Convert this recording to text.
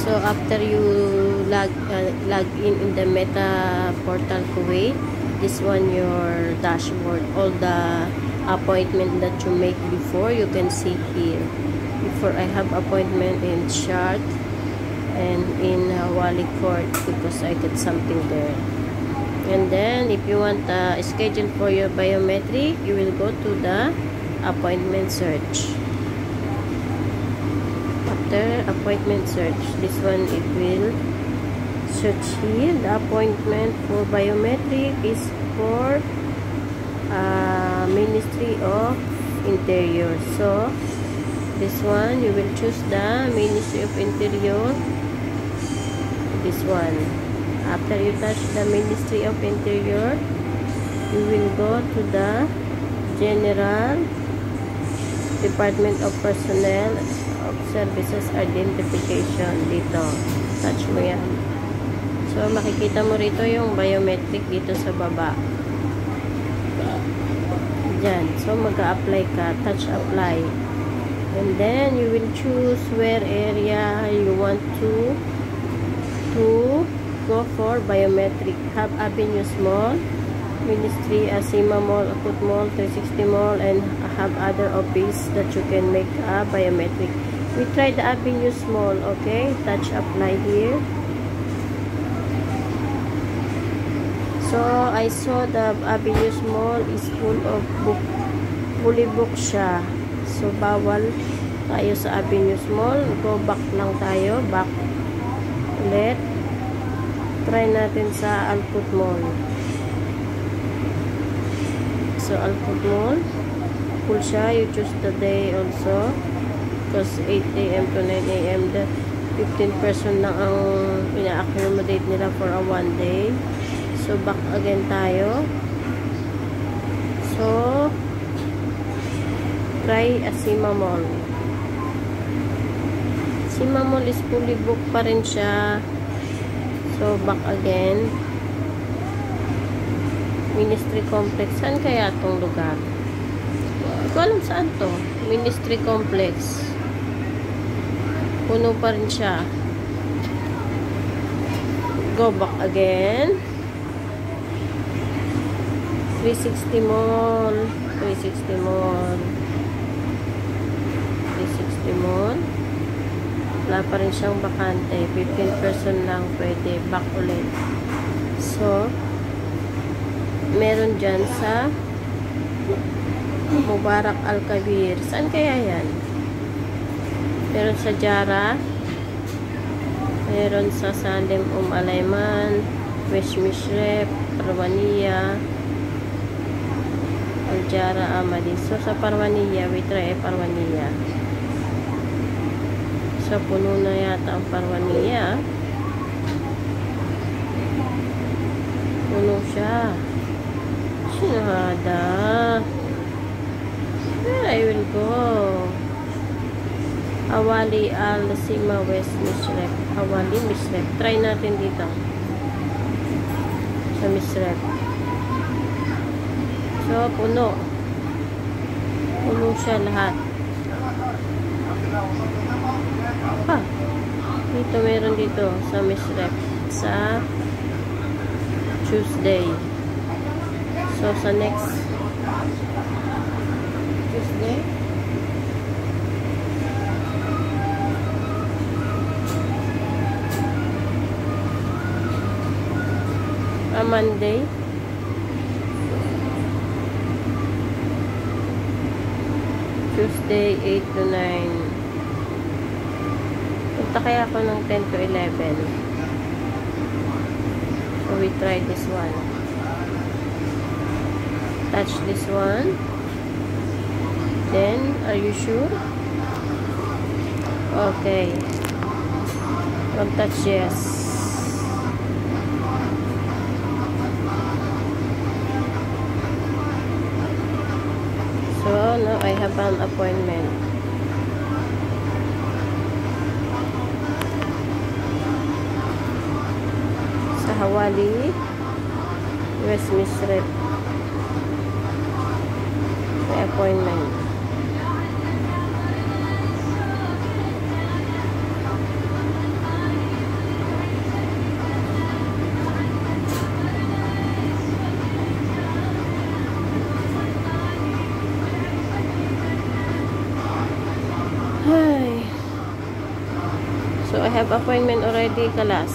So after you log in the Meta Portal Kuwait, this one your dashboard. All the appointment that you make before, you can see here. Before I have appointment in Shard and in Wali Court because I did something there. And then if you want a schedule for your biometric, you will go to the appointment search. After appointment search, this one it will search here. The appointment for biometric is for Ministry of Interior. So this one you will choose the Ministry of Interior. This one. After you touch the Ministry of Interior, you will go to the General Department of Personnel of Services Identification. Dito. Touch mo yan. So, makikita mo rito yung biometric dito sa baba. Diyan. So, mag-a-apply ka. Touch apply. And then, you will choose where area you want to go for biometric. Have Avenues Mall, Ministry, Asima Mall, Akut Mall, 360 Mall, and have other office that you can make a biometric. We try the Avenues Mall, okay? Touch apply here. So, I saw the Avenues Mall is full of book. Fully booked siya. So, bawal tayo sa Avenues Mall. Go back lang tayo. Back ulit. Try natin sa Alput Mall. So, Alput Mall. Full siya. You choose the day also. Because 8 AM to 9 AM, the 15 person lang ang ina-accommodate nila for a 1 day. So, back again tayo. So, try Asima Mall. Asima Mall is fully booked pa rin siya. So, back again. Ministry Complex. Saan kaya itong lugar? Hindi ko alam saan to. Ministry Complex. Puno pa rin siya. Go back again. 360 Mall. 360 Mall. 360 Mall. Wala pa rin siyang bakante. 15 person lang pwede. Back ulit. So, meron dyan sa Mubarak Al-Kabir. Saan kaya yan? Meron sa Jara. Meron sa Salim Alayman. West Mishrep. Parwania. Al-Jara Amadi. So, sa Parwania, we try Parwania. So, puno na yata ang Parwania. Puno siya. Sinahada. Where I will go? Awali Al-Sima West Misrep. Awali Misrep. Try natin dito. Sa Misrep. So, puno. Puno siya lahat. Dito meron dito sa Misrep. Sa Tuesday. So, sa next Tuesday. Monday. Tuesday, 8 to 9. Punta kaya ako ng 10 to 11. So, we try this one. Touch this one. Then, are you sure? Okay. Don't touch yes. So, now I have an appointment. Sa Hawali, West Misrep. May appointment. So I have appointment already, Kalas.